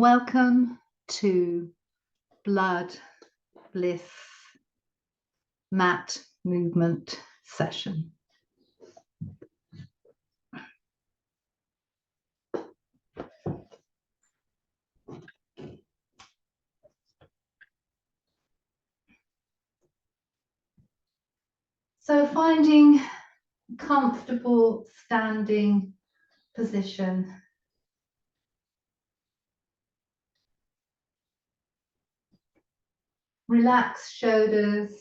Welcome to Blood, Bliss mat movement session. So finding a comfortable standing position. Relax shoulders,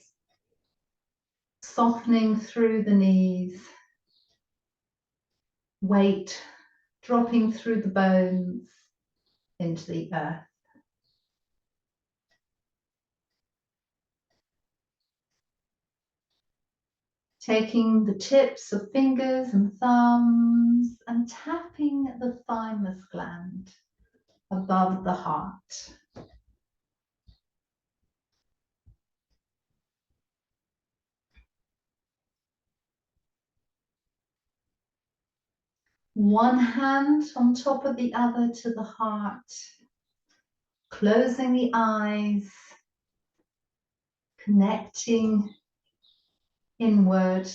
softening through the knees. Weight dropping through the bones into the earth. Taking the tips of fingers and thumbs and tapping the thymus gland above the heart. One hand on top of the other to the heart, closing the eyes, connecting inward,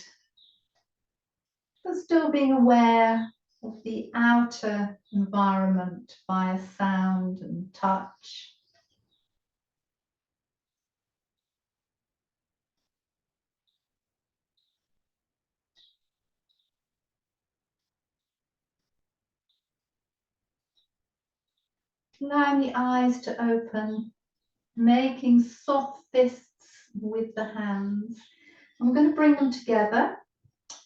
but still being aware of the outer environment via sound and touch. Allowing the eyes to open, making soft fists with the hands. I'm going to bring them together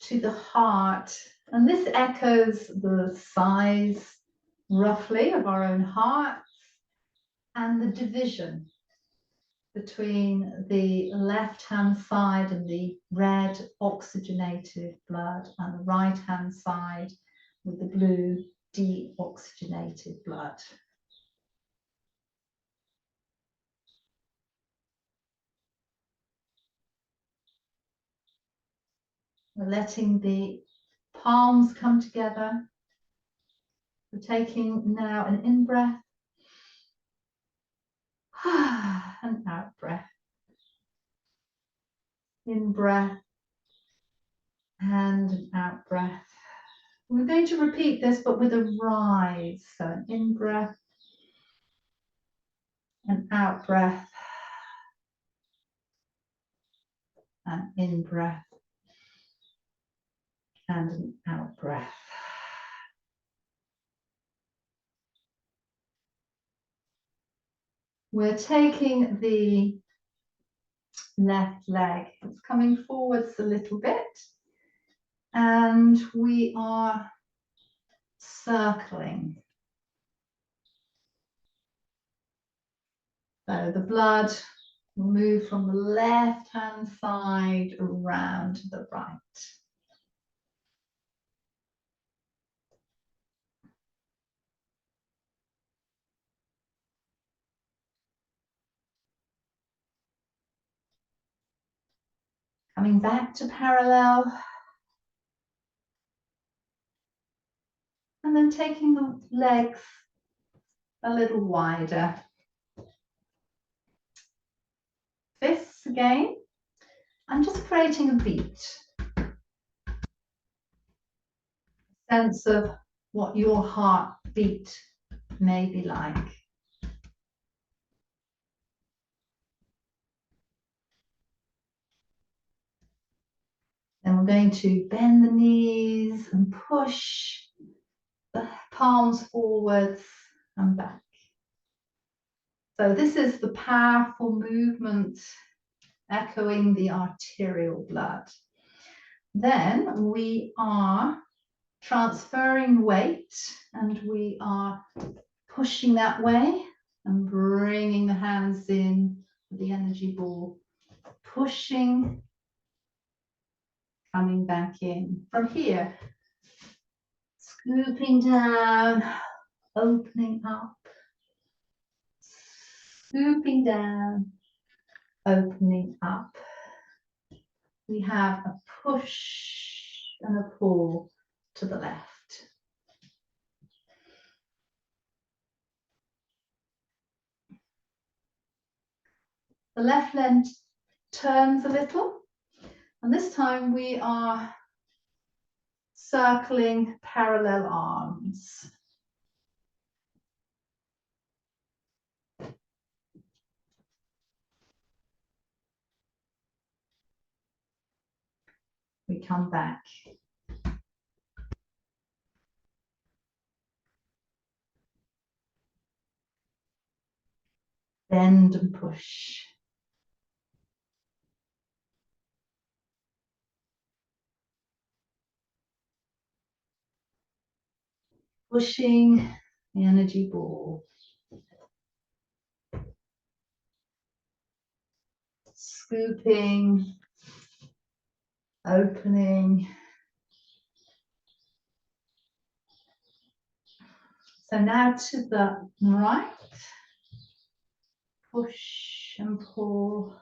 to the heart, and this echoes the size roughly of our own hearts and the division between the left hand side and the red oxygenated blood and the right hand side with the blue deoxygenated blood. We're letting the palms come together. We're taking now an in-breath and out-breath. In-breath and an out-breath. We're going to repeat this, but with a rise. So an in-breath, an out-breath, an in-breath, and an out-breath. We're taking the left leg, it's coming forwards a little bit, and we are circling. So the blood will move from the left hand side around to the right. Coming back to parallel. And then taking the legs a little wider. Fists again. I'm just creating a beat. Sense of what your heartbeat may be like. Then we're going to bend the knees and push the palms forwards and back. So this is the powerful movement echoing the arterial blood. Then we are transferring weight and we are pushing that way and bringing the hands in with the energy ball, pushing, coming back in. From here, scooping down, opening up, scooping down, opening up. We have a push and a pull to the left. The left leg turns a little, and this time we are circling parallel arms. We come back. Bend and push. Pushing the energy ball. Scooping, opening. So now to the right. Push and pull.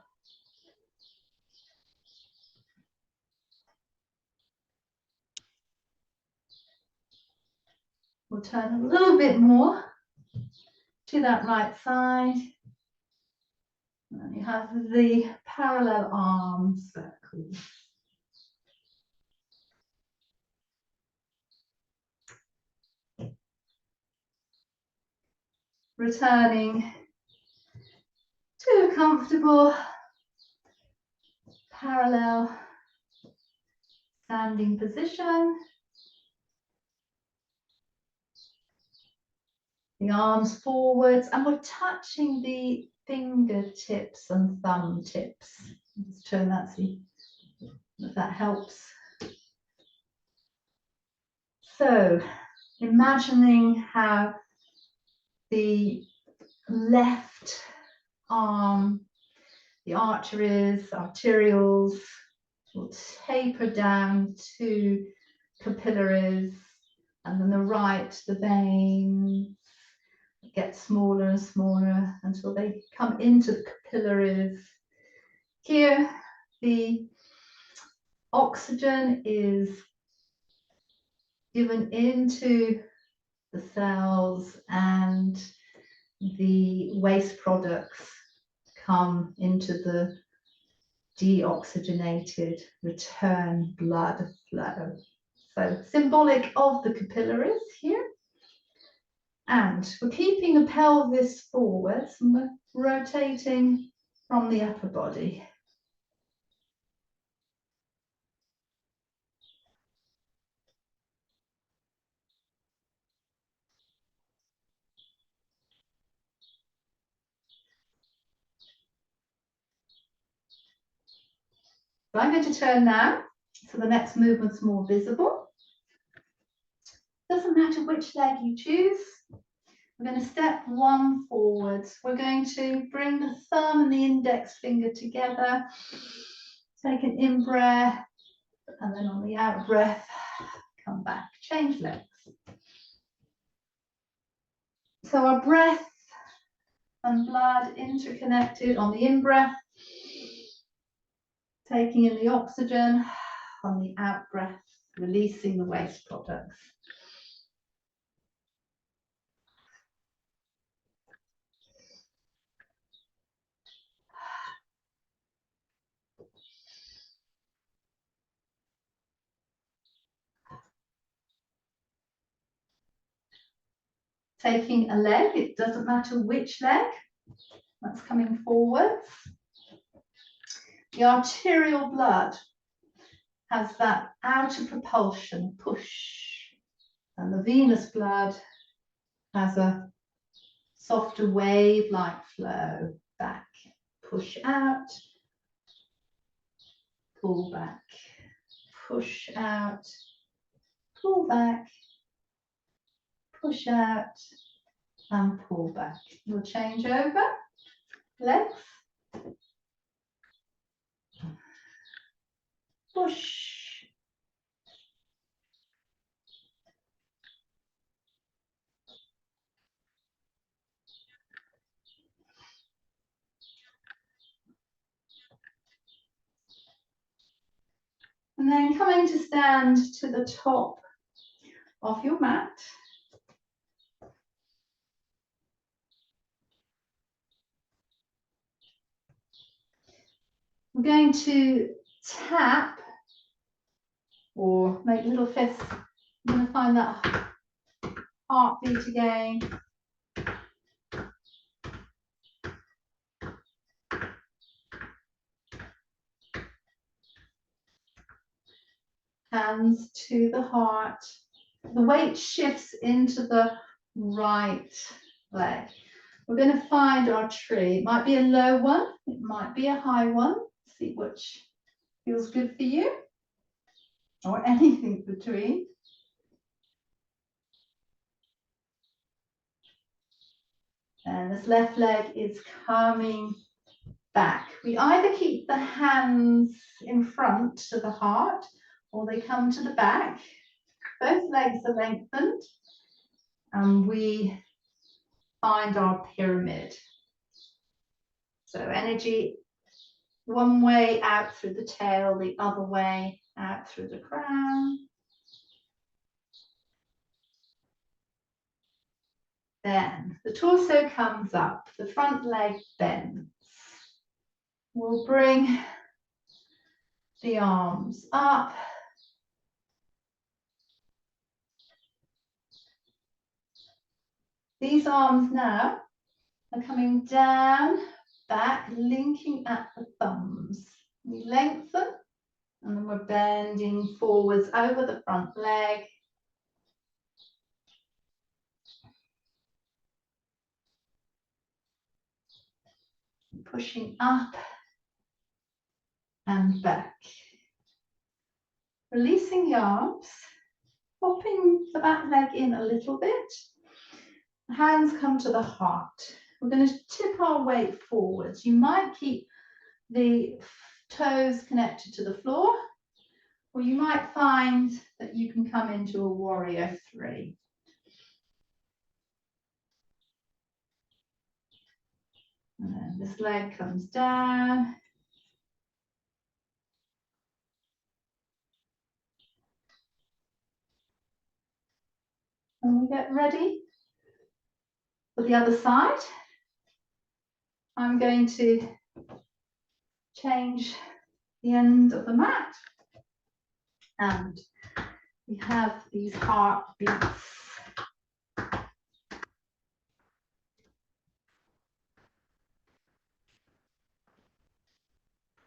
We'll turn a little bit more to that right side. And then you have the parallel arm circle. Returning to a comfortable parallel standing position. The arms forwards, and we're touching the fingertips and thumb tips. Just turn that, see if that helps. So, imagining how the left arm, the arterials will taper down to capillaries, and then the right, the veins, get smaller and smaller until they come into the capillaries. Here, the oxygen is given into the cells and the waste products come into the deoxygenated return blood flow. So symbolic of the capillaries here. And we're keeping the pelvis forwards and we're rotating from the upper body. So I'm going to turn now, so the next movement's more visible. Doesn't matter which leg you choose. We're going to step one forwards. We're going to bring the thumb and the index finger together. Take an in-breath, and then on the out-breath, come back. Change legs. So our breath and blood interconnected on the in-breath. Taking in the oxygen, on the out-breath, releasing the waste products. Taking a leg, it doesn't matter which leg, that's coming forwards. The arterial blood has that outer propulsion, push, and the venous blood has a softer wave-like flow, back, push out, pull back, push out, pull back, push out, and pull back. We'll change over, legs, push, and then coming to stand to the top of your mat. We're going to tap or make little fists. I'm going to find that heartbeat again. Hands to the heart. The weight shifts into the right leg. We're going to find our tree. It might be a low one, it might be a high one. See which feels good for you, or anything between. And this left leg is coming back. We either keep the hands in front to the heart, or they come to the back. Both legs are lengthened, and we find our pyramid. So energy one way out through the tail, the other way out through the crown. Then the torso comes up, the front leg bends. We'll bring the arms up. These arms now are coming down, back, linking at the thumbs. We lengthen, and then we're bending forwards over the front leg. Pushing up and back. Releasing the arms, popping the back leg in a little bit. Hands come to the heart. We're going to tip our weight forwards. You might keep the toes connected to the floor, or you might find that you can come into a warrior three. And then this leg comes down. And we get ready for the other side. I'm going to change the end of the mat. And we have these heartbeats.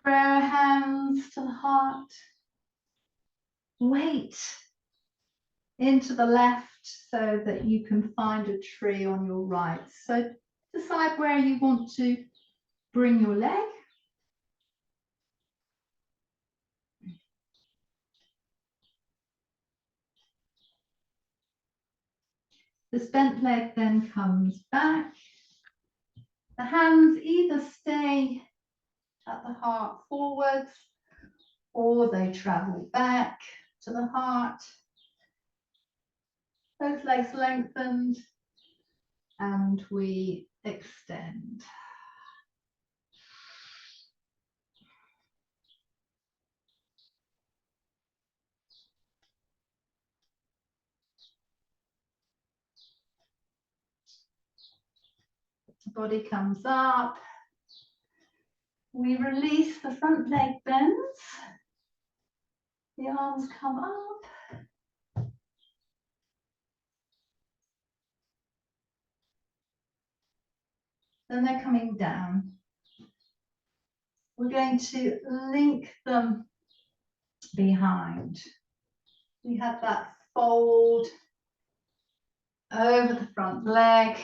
Prayer hands to the heart. Weight into the left so that you can find a tree on your right. So decide where you want to bring your leg. This bent leg then comes back. The hands either stay at the heart forwards, or they travel back to the heart. Both legs lengthened, and we extend. The body comes up. We release, the front leg bends. The arms come up. Then they're coming down. We're going to link them behind. We have that fold over the front leg.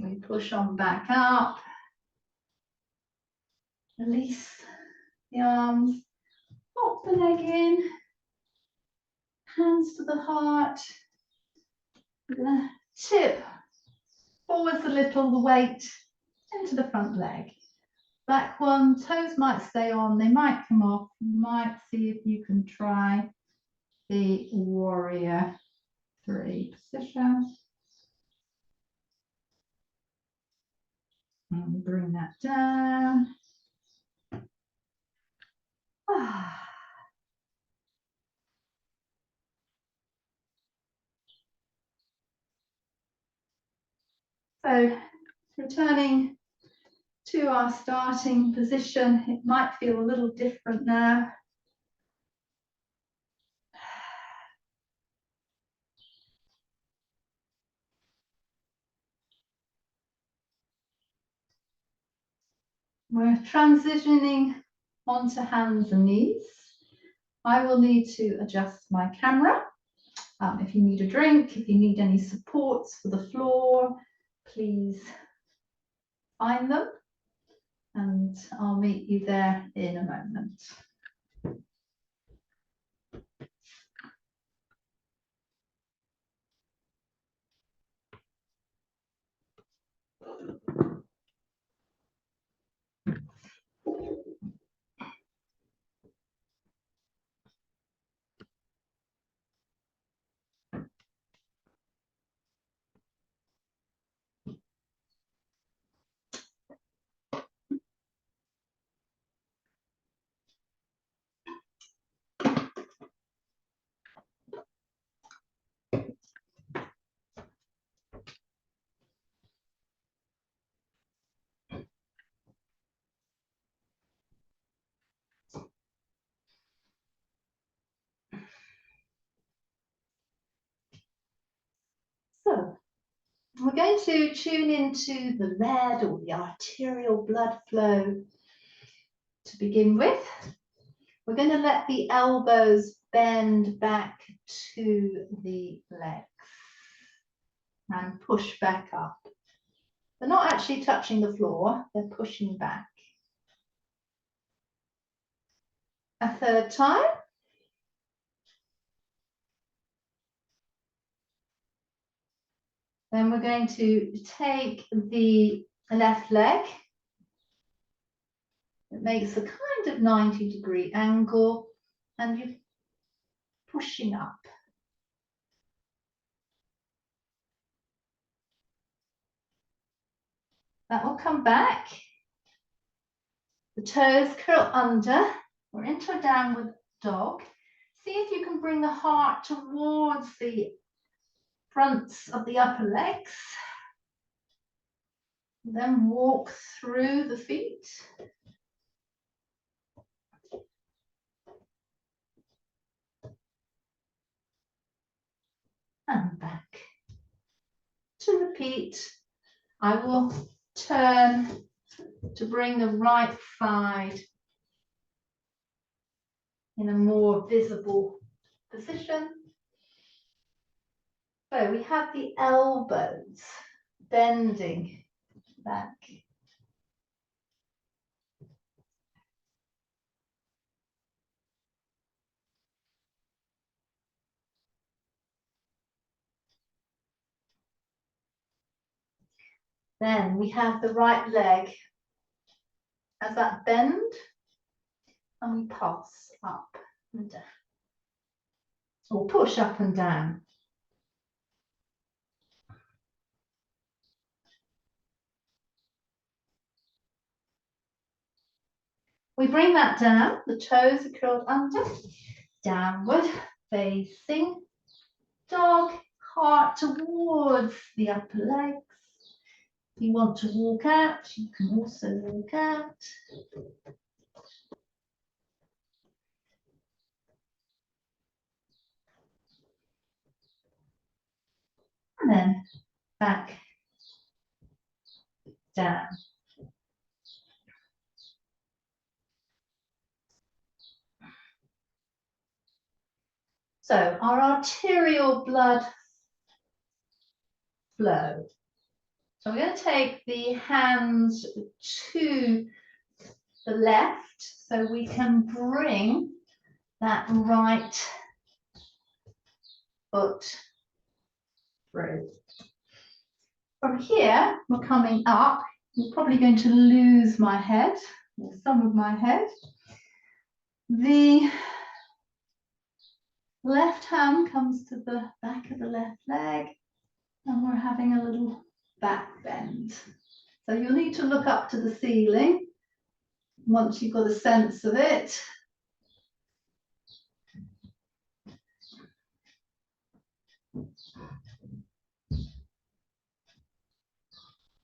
We push on back up. Release the arms. Pop the leg in. Hands to the heart. We're going to tip forwards a little, the weight into the front leg. Back one, toes might stay on, they might come off. You might see if you can try the warrior three position. And bring that down. So returning to our starting position, it might feel a little different now. We're transitioning onto hands and knees. I will need to adjust my camera. If you need a drink, if you need any supports for the floor, please find them, and I'll meet you there in a moment. So we're going to tune into the lead or the arterial blood flow to begin with. We're going to let the elbows bend back to the legs and push back up. They're not actually touching the floor, they're pushing back. A third time. Then we're going to take the left leg. It makes a kind of 90-degree angle and you're pushing up. That will come back. The toes curl under. We're into a downward dog. See if you can bring the heart towards the fronts of the upper legs. Then walk through the feet. And back. To repeat, I will turn to bring the right side in a more visible position. So we have the elbows bending back. Then we have the right leg as that bend, and we pass up and down, or push up and down. We bring that down, the toes are curled under, downward facing dog, heart towards the upper legs. If you want to walk out, you can also walk out. And then back, down. So our arterial blood flow. So I'm going to take the hands to the left so we can bring that right foot through. From here, we're coming up. I'm probably going to lose my head, or some of my head. The left hand comes to the back of the left leg, and we're having a little back bend. So you'll need to look up to the ceiling once you've got a sense of it.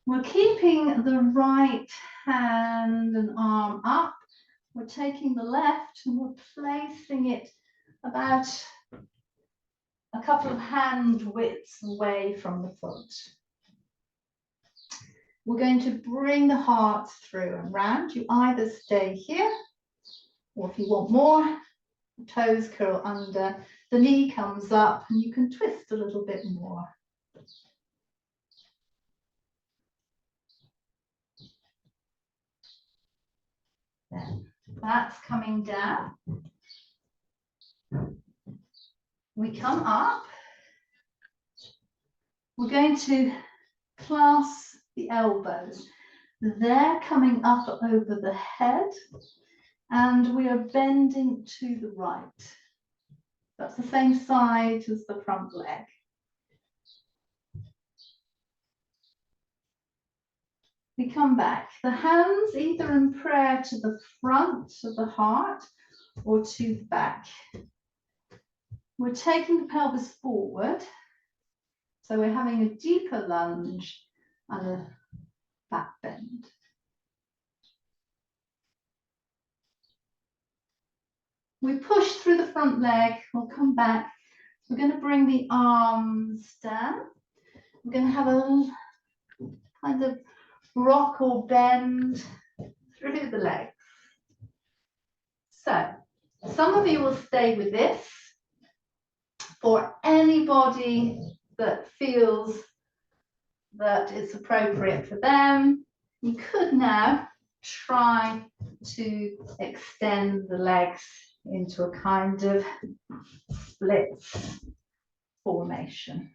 We're keeping the right hand and arm up. We're taking the left and we're placing it about a couple of hand widths away from the foot. We're going to bring the heart through and round. You either stay here, or if you want more, the toes curl under, the knee comes up, and you can twist a little bit more. Then that's coming down. We come up. We're going to clasp the elbows. They're coming up over the head, and we are bending to the right. That's the same side as the front leg. We come back. The hands either in prayer to the front of the heart or to the back. We're taking the pelvis forward. So we're having a deeper lunge and a back bend. We push through the front leg. We'll come back. We're going to bring the arms down. We're going to have a kind of rock or bend through the legs. So some of you will stay with this. For anybody that feels that it's appropriate for them, you could now try to extend the legs into a kind of split formation.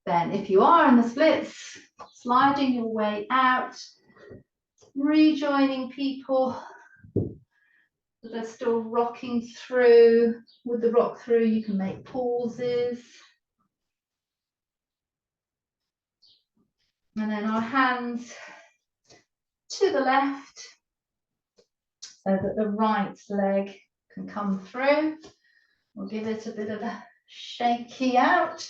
Then if you are in the splits, sliding your way out, rejoining people that are still rocking through. With the rock through, you can make pauses. And then our hands to the left so that the right leg can come through. We'll give it a bit of a shaky out.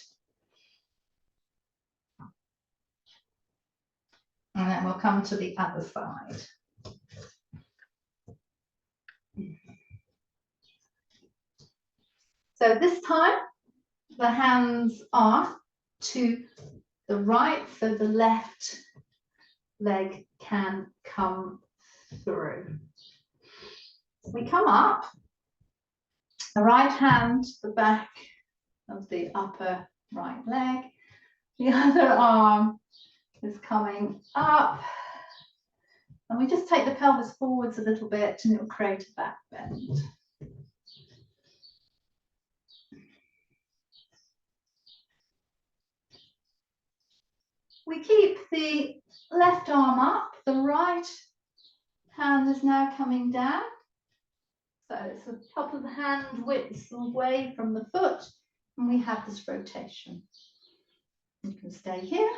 And then we'll come to the other side. So this time, the hands are to the right, so the left leg can come through. We come up, the right hand to the back of the upper right leg, the other arm is coming up, and we just take the pelvis forwards a little bit and it will create a back bend. We keep the left arm up, the right hand is now coming down. So it's a couple of hand widths away from the foot, and we have this rotation. You can stay here,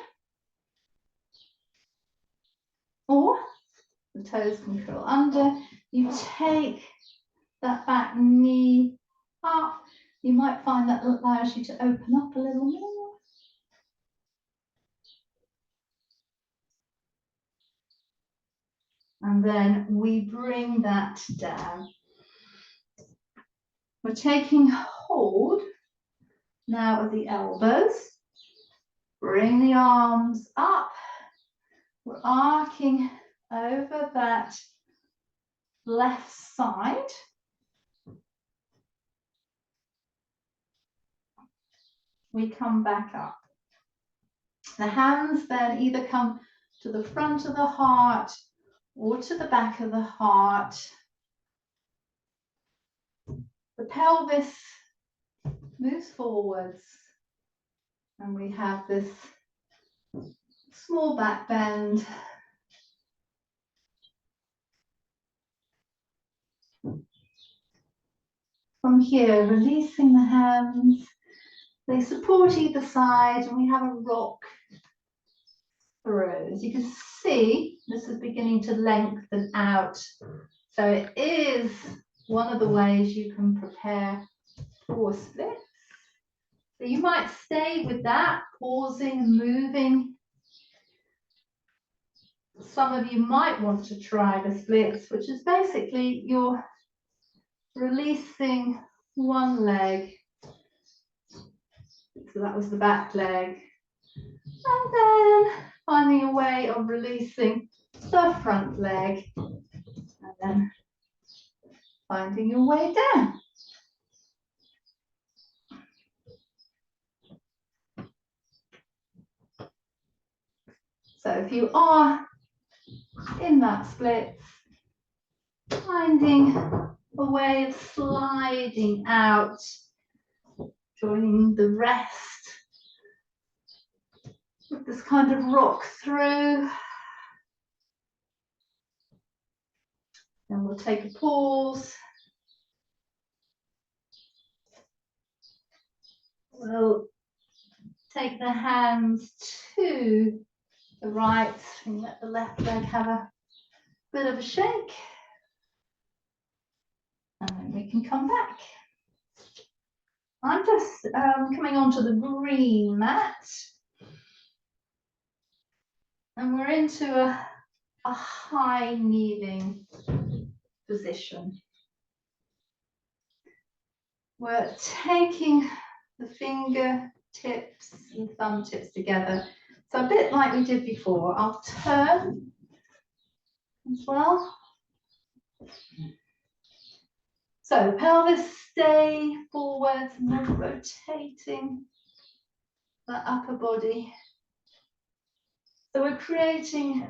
or the toes can curl under. You take that back knee up. You might find that allows you to open up a little more. And then we bring that down. We're taking hold now of the elbows. Bring the arms up. We're arcing over that left side. We come back up. The hands then either come to the front of the heart or to the back of the heart. The pelvis moves forwards, and we have this small back bend. From here, releasing the hands, they support either side, and we have a rock through. As you can see, this is beginning to lengthen out. So it is one of the ways you can prepare 4 splits. So you might stay with that, pausing and moving. Some of you might want to try the splits, which is basically you're releasing one leg. So that was the back leg. And then finding a way of releasing the front leg. And then finding your way down. So if you are in that split, finding a way of sliding out, joining the rest with this kind of rock through. Then we'll take a pause. We'll take the hands to the right and let the left leg have a bit of a shake. And then we can come back. I'm just coming onto the green mat. And we're into a high kneeling position. We're taking the fingertips and thumb tips together. So a bit like we did before, I'll turn as well. So pelvis stay forwards and then rotating the upper body. So we're creating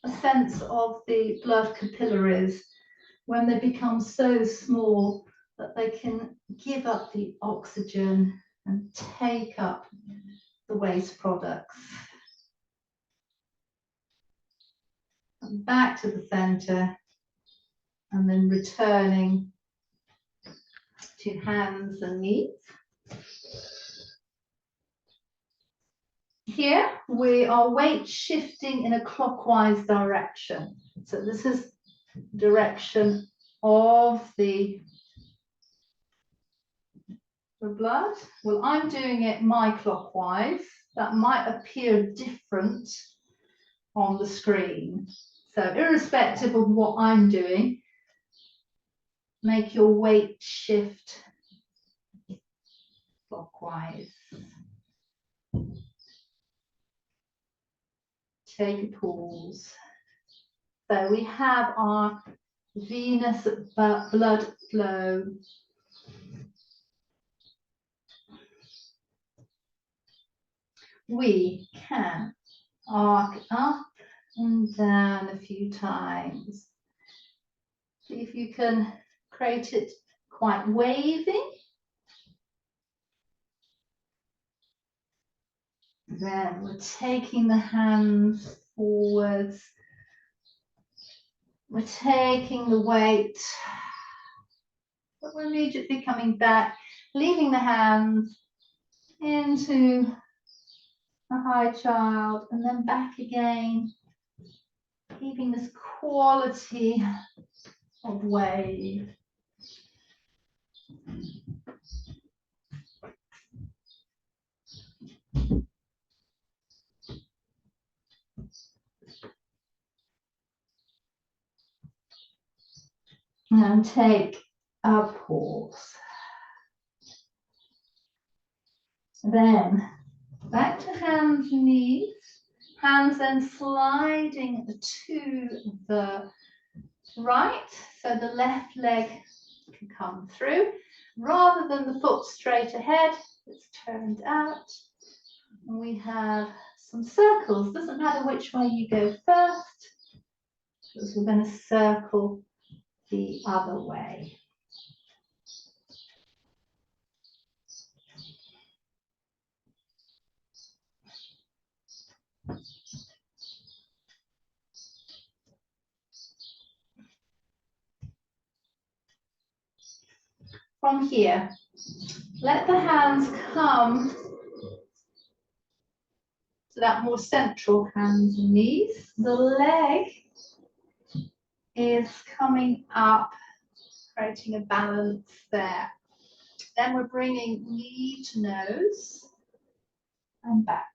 a sense of the blood capillaries when they become so small that they can give up the oxygen and take up the waste products. And back to the center and then returning to hands and knees. Here we are weight shifting in a clockwise direction. So this is direction of the blood. Well, I'm doing it my clockwise. That might appear different on the screen. So irrespective of what I'm doing, make your weight shift clockwise. Take a pause. So we have our venous blood flow. We can arc up and down a few times. See if you can create it quite wavy. Then we're taking the hands forwards. We're taking the weight, but we're immediately coming back, leaving the hands into a high child and then back again, keeping this quality of wave. And take a pause. Then back to hands and knees. Hands then sliding to the right, so the left leg can come through. Rather than the foot straight ahead, it's turned out. And we have some circles. Doesn't matter which way you go first, because we're going to circle the other way. From here, let the hands come to that more central hands and knees. The leg is coming up, creating a balance there. Then we're bringing knee to nose and back.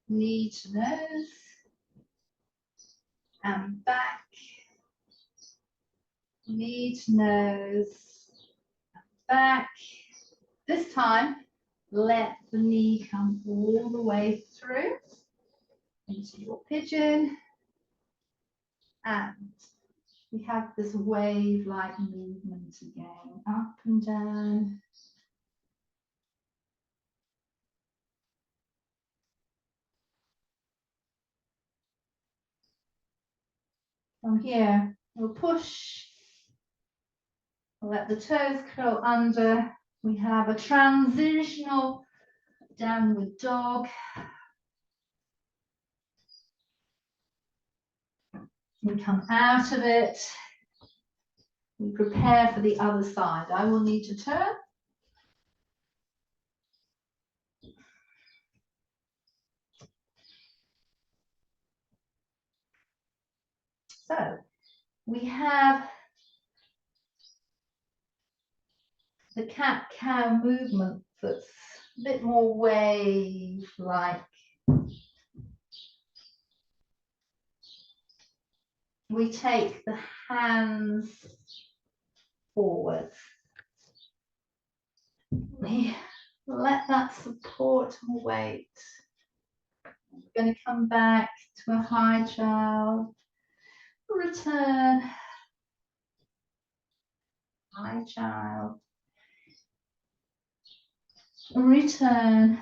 Knee to nose and back. Knee to nose, back. This time, let the knee come all the way through into your pigeon. And we have this wave-like movement again, up and down. From here, we'll push. We'll let the toes curl under. We have a transitional downward dog. We come out of it. We prepare for the other side. I will need to turn. So we have the cat-cow movement that's a bit more wave-like. We take the hands forward. We let that support our weight. We're going to come back to a high child. Return. High child. Return.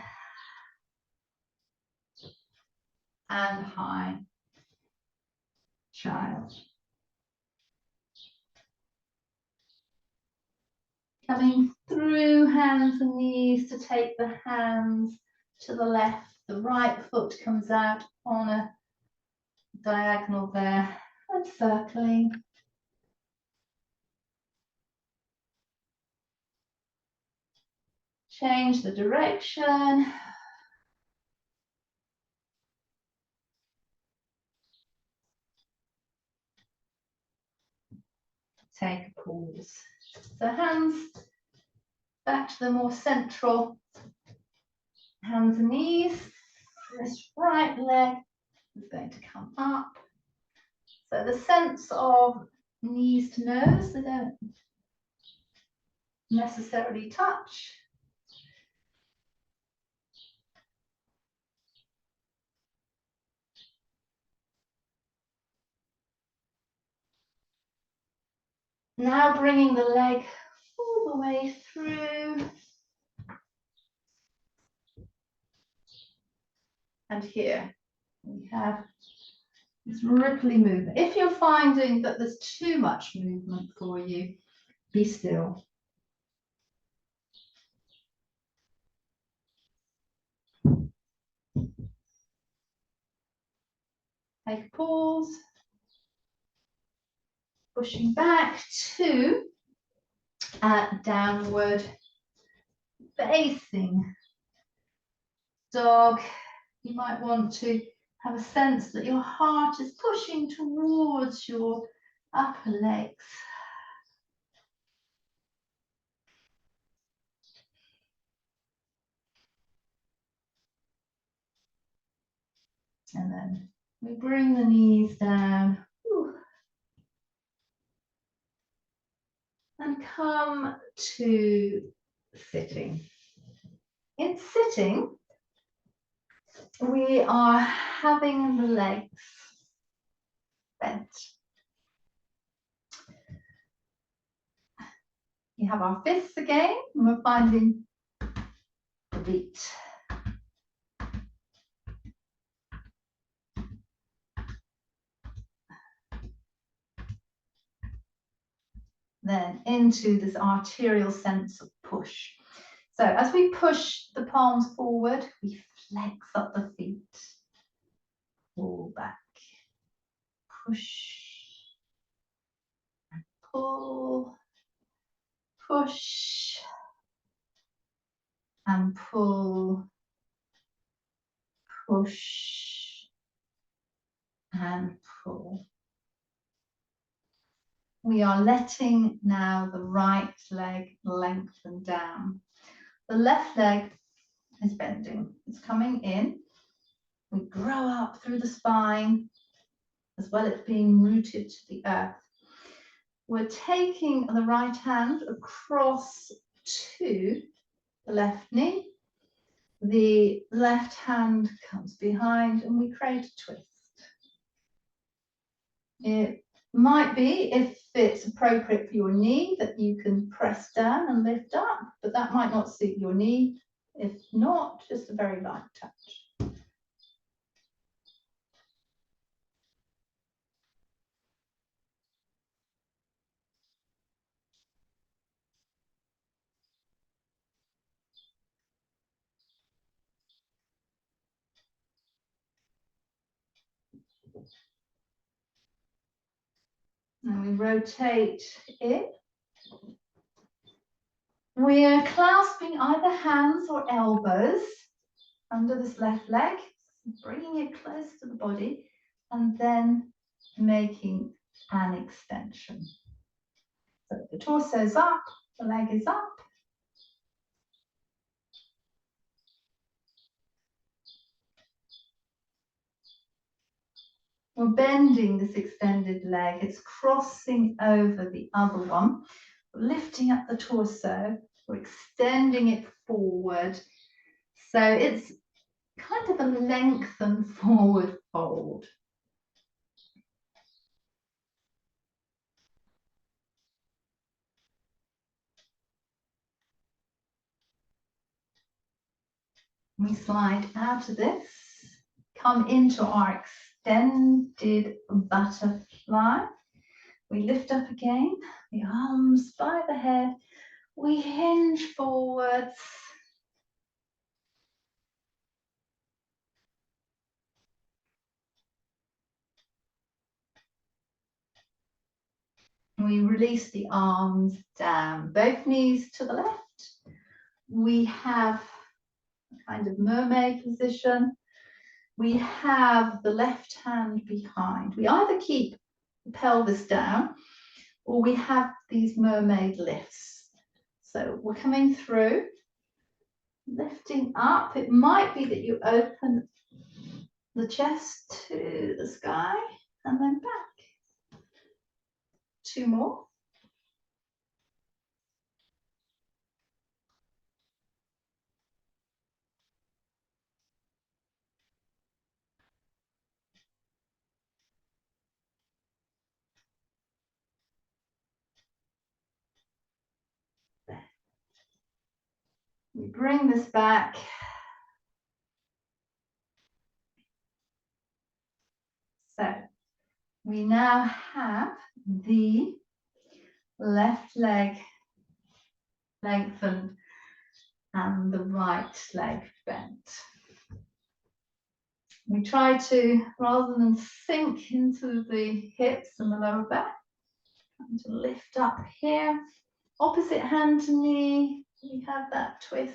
And high child. Coming through hands and knees to take the hands to the left. The right foot comes out on a diagonal there and circling. Change the direction. Take a pause. So hands back to the more central. Hands and knees. This right leg is going to come up. So the sense of knees to nose, they don't necessarily touch. Now bringing the leg all the way through. And here we have this ripply movement. If you're finding that there's too much movement for you, be still. Take a pause. Pushing back to downward facing dog. You might want to have a sense that your heart is pushing towards your upper legs. And then we bring the knees down. Whew. And come to sitting. In sitting, we are having the legs bent. We have our fists again, and we're finding the beat. Then into this arterial sense of push. So as we push the palms forward, we flex up the feet. Pull back. Push. And pull. Push. And pull. Push. And pull. we are letting now the right leg lengthen down. The left leg is bending. It's coming in. We grow up through the spine as well as being rooted to the earth. We're taking the right hand across to the left knee. The left hand comes behind and we create a twist. It might be, if it's appropriate for your knee, that you can press down and lift up, but that might not suit your knee. If not, just a very light touch. And we rotate it. We are clasping either hands or elbows under this left leg, bringing it close to the body, and then making an extension. So the torso is up, the leg is up. We're bending this extended leg. It's crossing over the other one. We're lifting up the torso. We're extending it forward. So it's kind of a lengthened forward fold. We slide out of this, come into our extended butterfly. We lift up again, the arms by the head. We hinge forwards. We release the arms down, both knees to the left. We have a kind of mermaid position. We have the left hand behind. We either keep the pelvis down or we have these mermaid lifts. So we're coming through, lifting up. It might be that you open the chest to the sky and then back. 2 more. We bring this back. So we now have the left leg lengthened and the right leg bent. We try to, rather than sink into the hips and the lower back, to lift up here. Opposite hand to knee, we have that twist.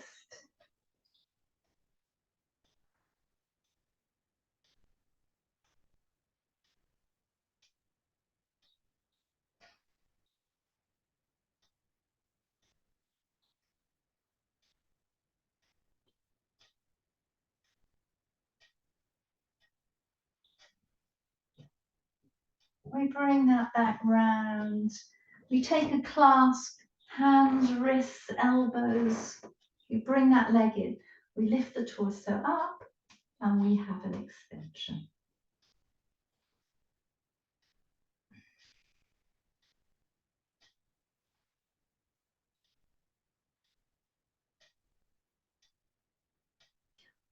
We bring that back round. We take a clasp, hands, wrists, elbows. We bring that leg in. We lift the torso up and we have an extension.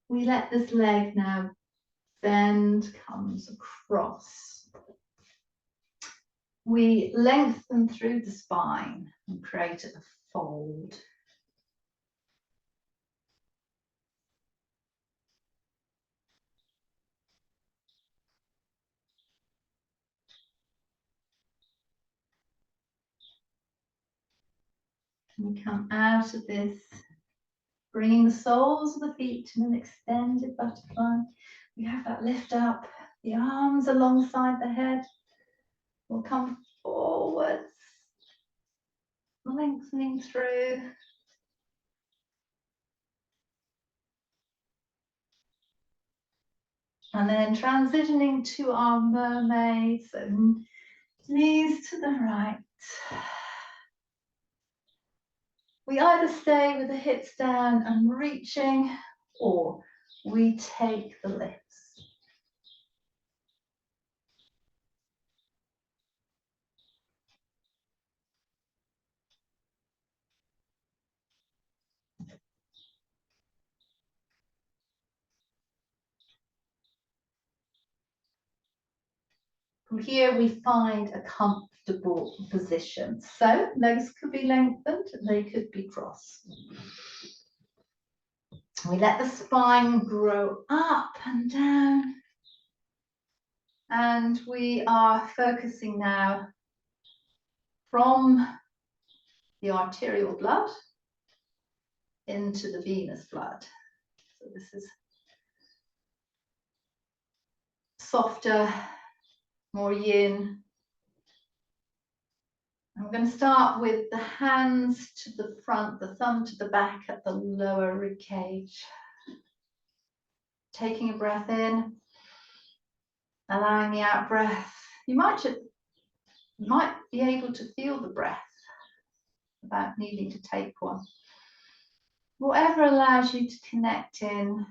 We let this leg now bend, comes across. We lengthen through the spine and create a fold. We come out of this, bringing the soles of the feet to an extended butterfly. We have that lift up, the arms alongside the head. We'll come forwards. lengthening through. And then transitioning to our mermaid, so knees to the right. We either stay with the hips down and reaching, or we take the lifts. From here, we find a comfortable position. So legs could be lengthened, they could be crossed. We let the spine grow up and down. And we are focusing now from the arterial blood into the venous blood. So this is softer, more yin. I'm going to start with the hands to the front, the thumb to the back at the lower rib cage. Taking a breath in, allowing the out breath. You might be able to feel the breath without needing to take one. Whatever allows you to connect in.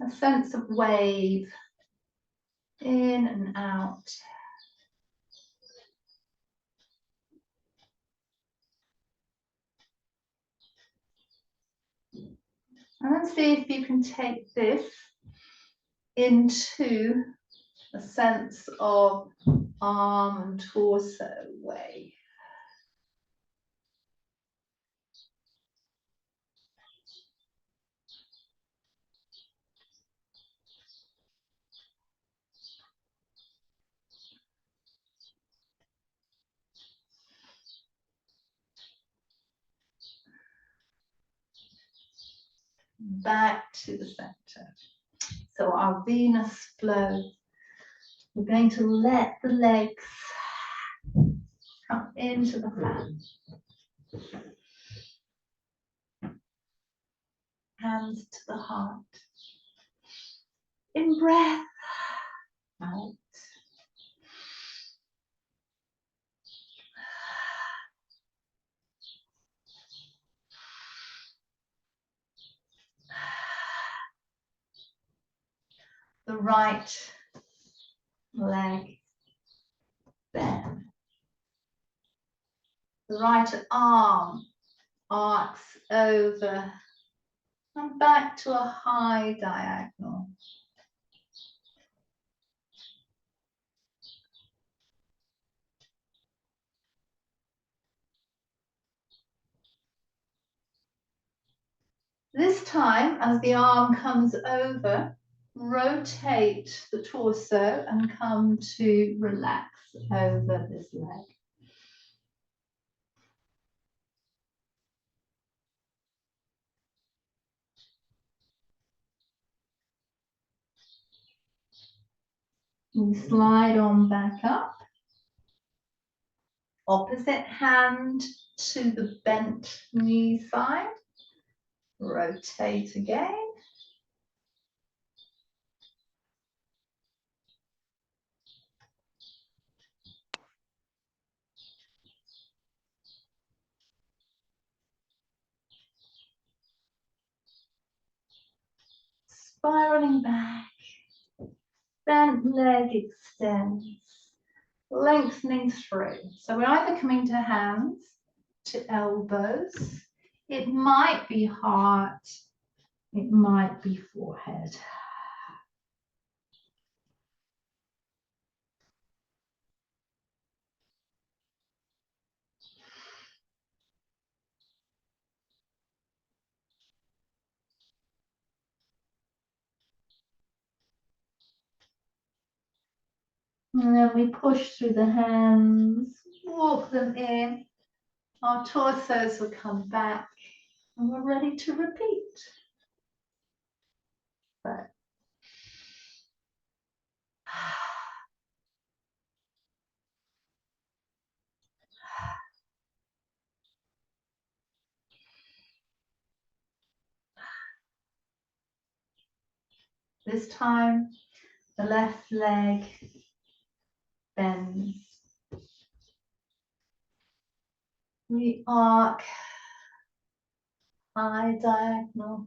A sense of wave in and out. And then see if you can take this into a sense of arm and torso wave. Back to the center. So our venous flow. We're going to let the legs come into the hands. Hands to the heart. In breath, out. The right leg bend. The right arm arcs over and back to a high diagonal. This time, as the arm comes over, rotate the torso and come to relax over this leg. And slide on back up. Opposite hand to the bent knee side. Rotate again. Spiraling back. Bent leg extends. Lengthening through. So we're either coming to hands, to elbows. It might be heart. It might be forehead. And then we push through the hands, walk them in. Our torsos will come back and we're ready to repeat. This time, the left leg bends. We arc high diagonal.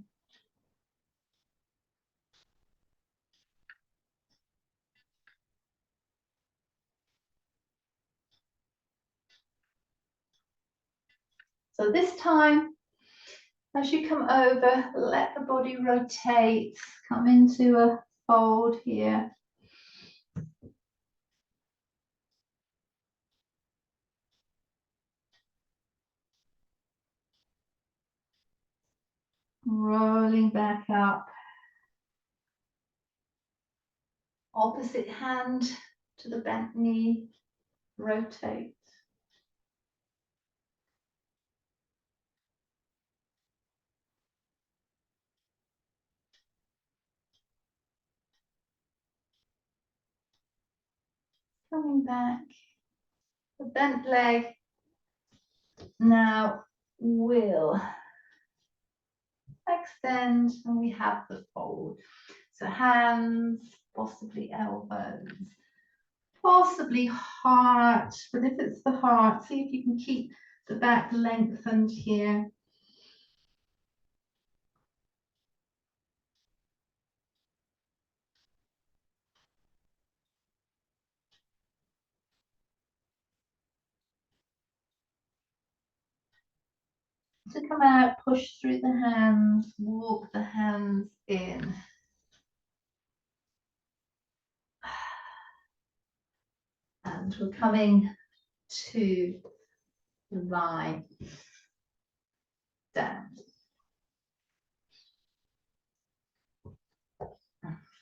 So this time, as you come over, let the body rotate, come into a fold here. Rolling back up. Opposite hand to the bent knee, rotate. Coming back. The bent leg now will extend, and we have the fold. So hands, possibly elbows, possibly heart, but if it's the heart, see if you can keep the back lengthened here. To come out, push through the hands, walk the hands in. And we're coming to lie down.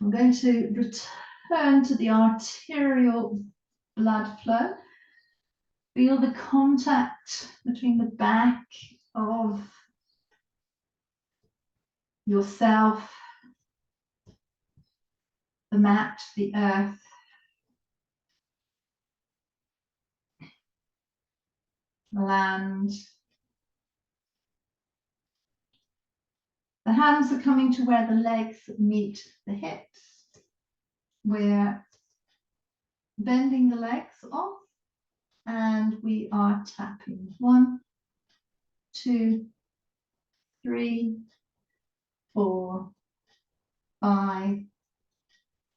I'm going to return to the arterial blood flow. Feel the contact between the back of yourself, the mat, the earth. Land. The hands are coming to where the legs meet the hips. We're bending the legs off and we are tapping. 1, 2, 3, 4, 5,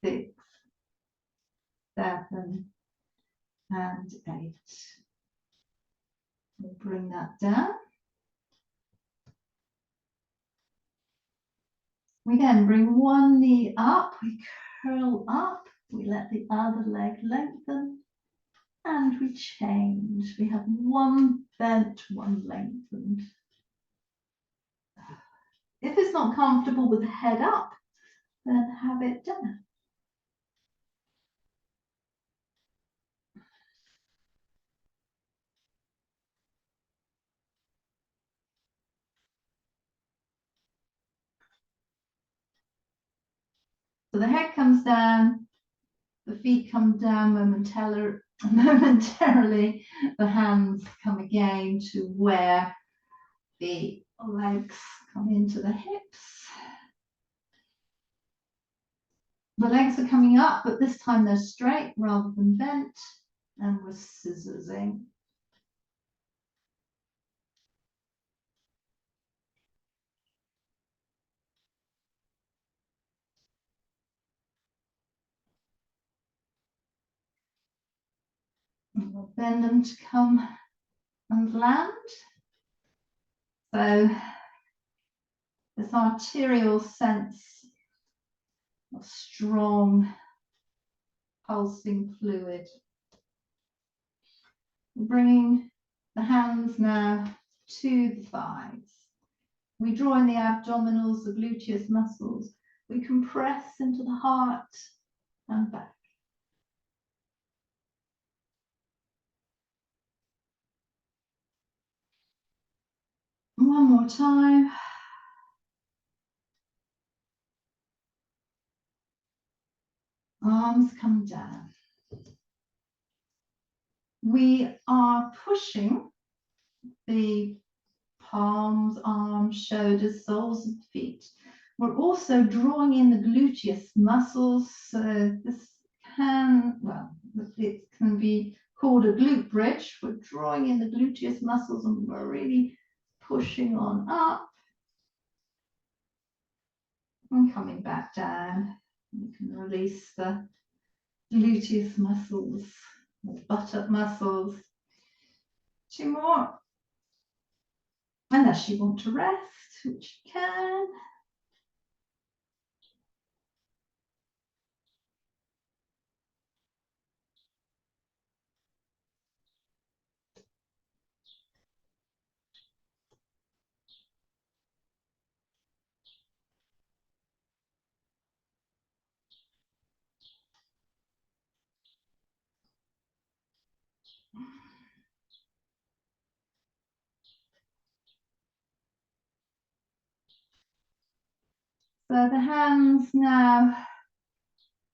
6, 7, and 8. We'll bring that down. We then bring one knee up, we curl up, we let the other leg lengthen, and we change. We have one bent, one lengthened. If it's not comfortable with the head up, then have it down. So the head comes down, the feet come down momentarily, the hands come again to where the legs come into the hips. The legs are coming up, but this time they're straight rather than bent, and we're scissorsing. And we'll bend them to come and land. So this arterial sense of strong pulsing fluid. Bringing the hands now to the thighs. We draw in the abdominals, the gluteus muscles. We compress into the heart and back. One more time. Arms come down. We are pushing the palms, arms, shoulders, soles of the feet We're also drawing in the gluteus muscles. So this can, well, it can be called a glute bridge. We're drawing in the gluteus muscles and we're really pushing on up and coming back down. You can release the gluteus muscles, or buttock muscles. 2 more. Unless you want to rest, which you can. So the hands now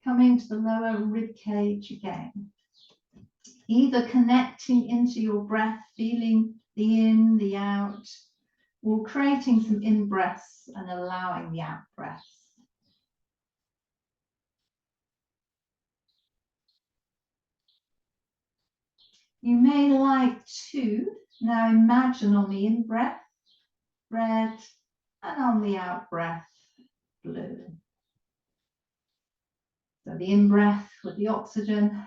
coming to the lower rib cage again. Either connecting into your breath, feeling the in, the out, or creating some in breaths and allowing the out breaths. You may like to now imagine on the in breath, red, and on the out breath, blue. So the in breath with the oxygen,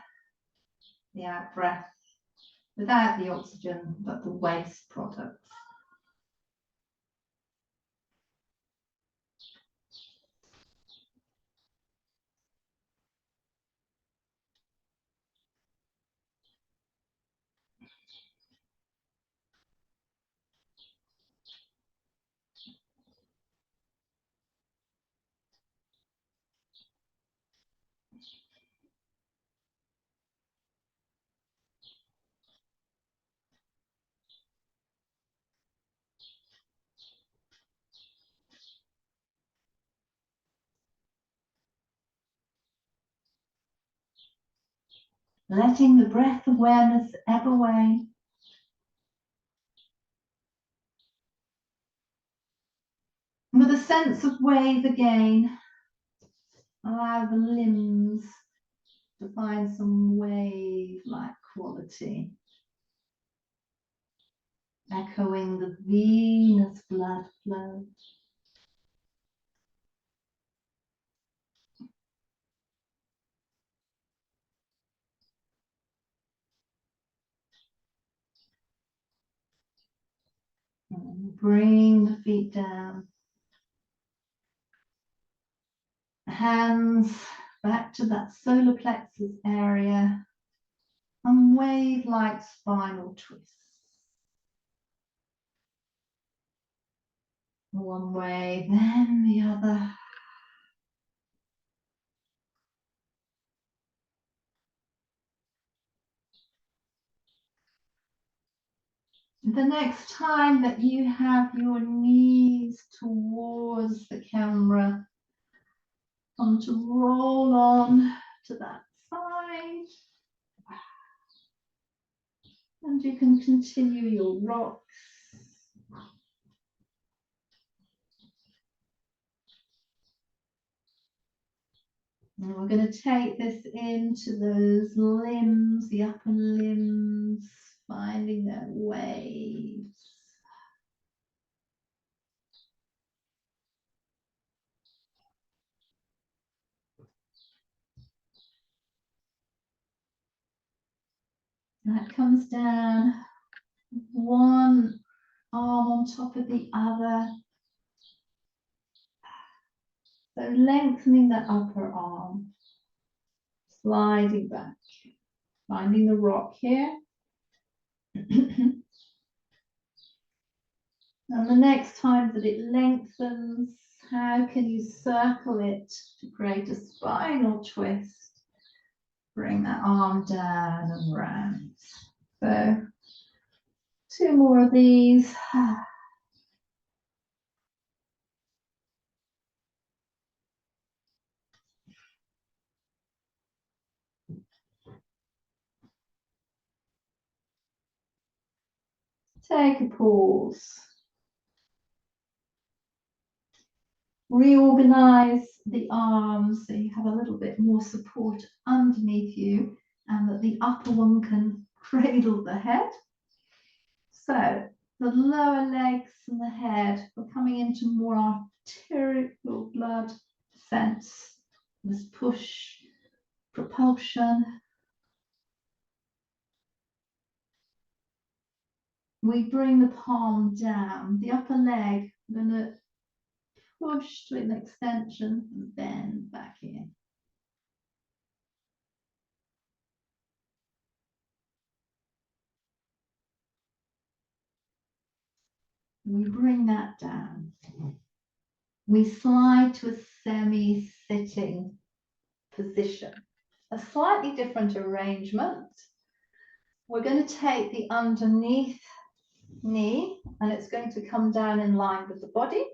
the out breath without the oxygen, but the waste products. Letting the breath awareness ebb away. With a sense of wave again, allow the limbs to find some wave-like quality. Echoing the venous blood flow. And bring the feet down. Hands back to that solar plexus area. And wave-like spinal twists. One way, then the other. The next time that you have your knees towards the camera, come to roll on to that side. And you can continue your rocks. And we're going to take this into those limbs, the upper limbs, finding their waves. That comes down, one arm on top of the other. So lengthening that upper arm, sliding back, finding the rock here. And the next time that it lengthens, how can you circle it to create a spinal twist? Bring that arm down and round. So 2 more of these. Take a pause. Reorganize the arms so you have a little bit more support underneath you and that the upper one can cradle the head. So the lower legs and the head are coming into more arterial blood sense, this push, propulsion. We bring the palm down, the upper leg, I'm going to push to an extension and bend back in. We bring that down. We slide to a semi-sitting position, a slightly different arrangement. We're going to take the underneath knee and it's going to come down in line with the body.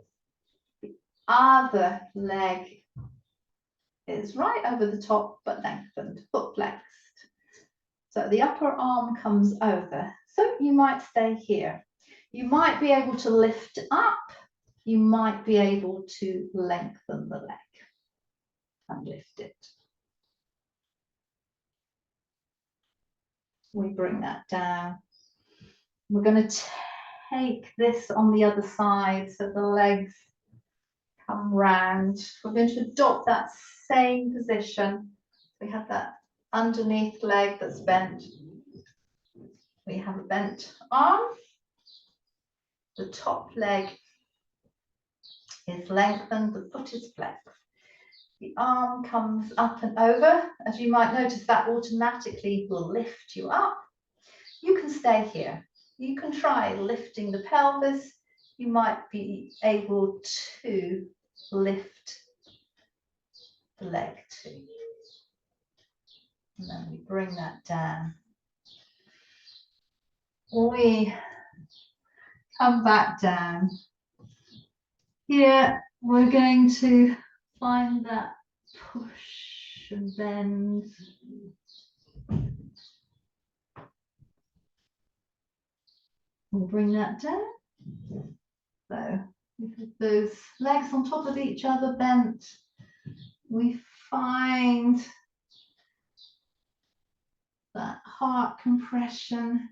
The other leg is right over the top but lengthened, foot flexed. So the upper arm comes over. So you might stay here. You might be able to lift up. You might be able to lengthen the leg and lift it. We bring that down. We're going to take this on the other side so the legs come round. We're going to adopt that same position. We have that underneath leg that's bent. We have a bent arm. The top leg is lengthened, the foot is flexed. The arm comes up and over. As you might notice, that automatically will lift you up. You can stay here. You can try lifting the pelvis. You might be able to lift the leg too. And then we bring that down. We come back down. Here we're going to find that push and bend. We'll bring that down. So with those legs on top of each other bent, we find that heart compression.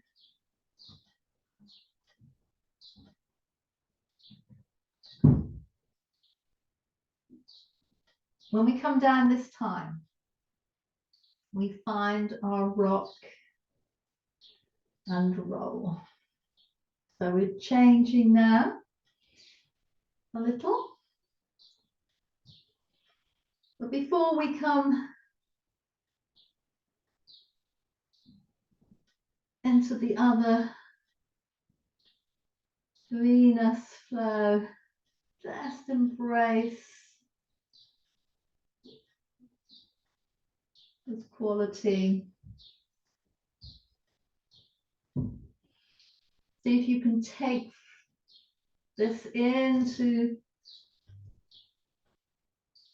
When we come down this time, we find our rock and roll. So we're changing now a little. But before we come into the other venous flow, just embrace this quality. See if you can take this into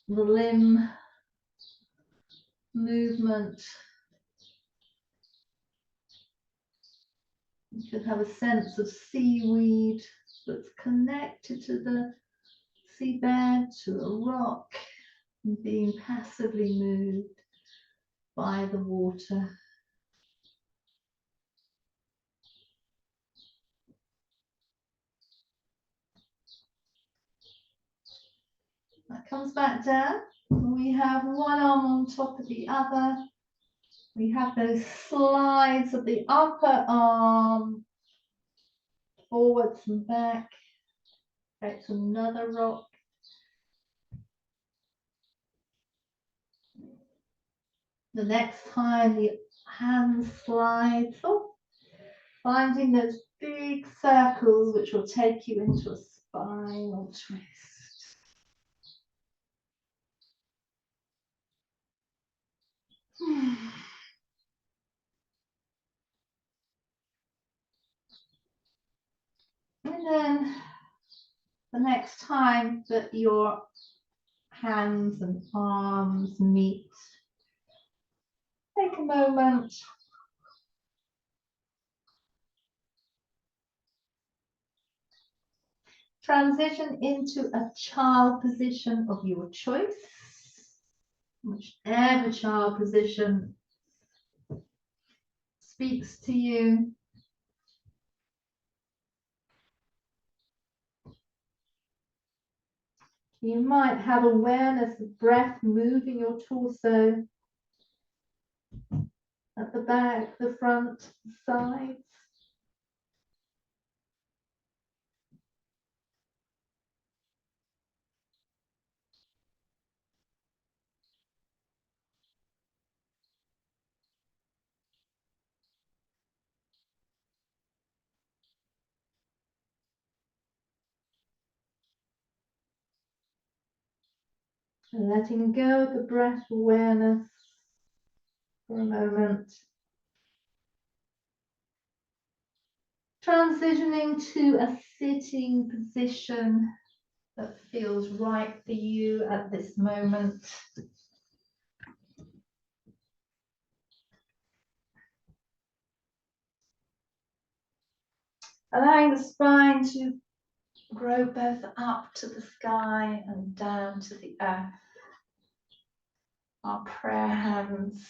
the limb movement. You should have a sense of seaweed that's connected to the seabed, to a rock, and being passively moved by the water. That comes back down. We have one arm on top of the other. We have those slides of the upper arm forwards and back. Creates another rock. The next time the hand slides up, finding those big circles which will take you into a spinal twist. And then the next time that your hands and arms meet, take a moment Transition into a child position of your choice, whichever child position speaks to you. You might have awareness of breath moving your torso at the back, the front, the sides. And letting go of the breath awareness for a moment. Transitioning to a sitting position that feels right for you at this moment. Allowing the spine to grow both up to the sky and down to the earth. Our prayer hands.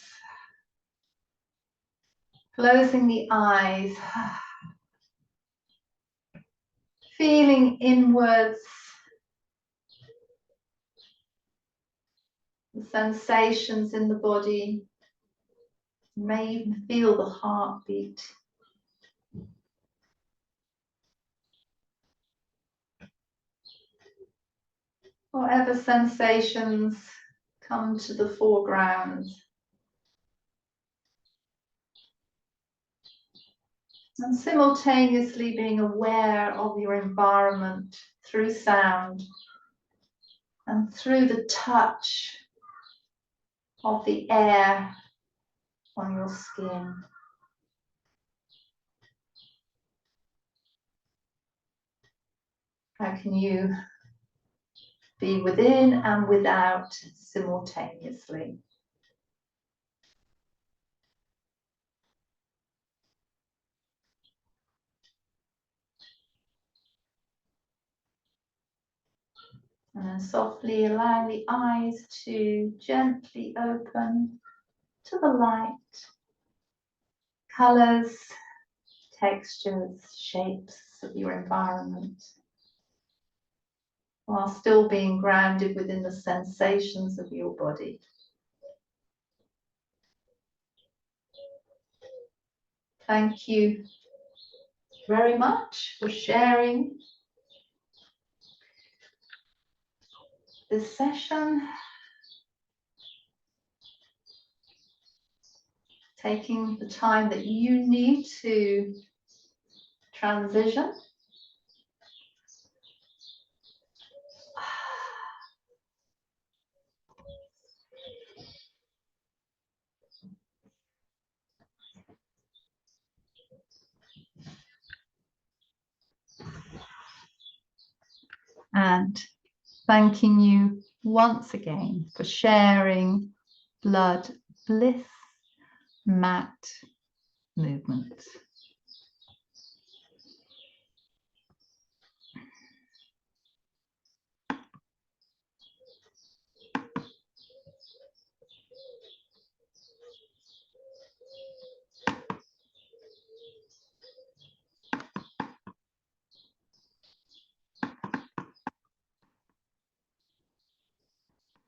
Closing the eyes. Feeling inwards. The sensations in the body. You may even feel the heartbeat. Whatever sensations come to the foreground. And simultaneously being aware of your environment through sound and through the touch of the air on your skin. How can you be within and without simultaneously? And then softly allowing the eyes to gently open to the light, colours, textures, shapes of your environment, while still being grounded within the sensations of your body. Thank you very much for sharing this session. Taking the time that you need to transition. And thanking you once again for sharing blood, bliss, mat, movement.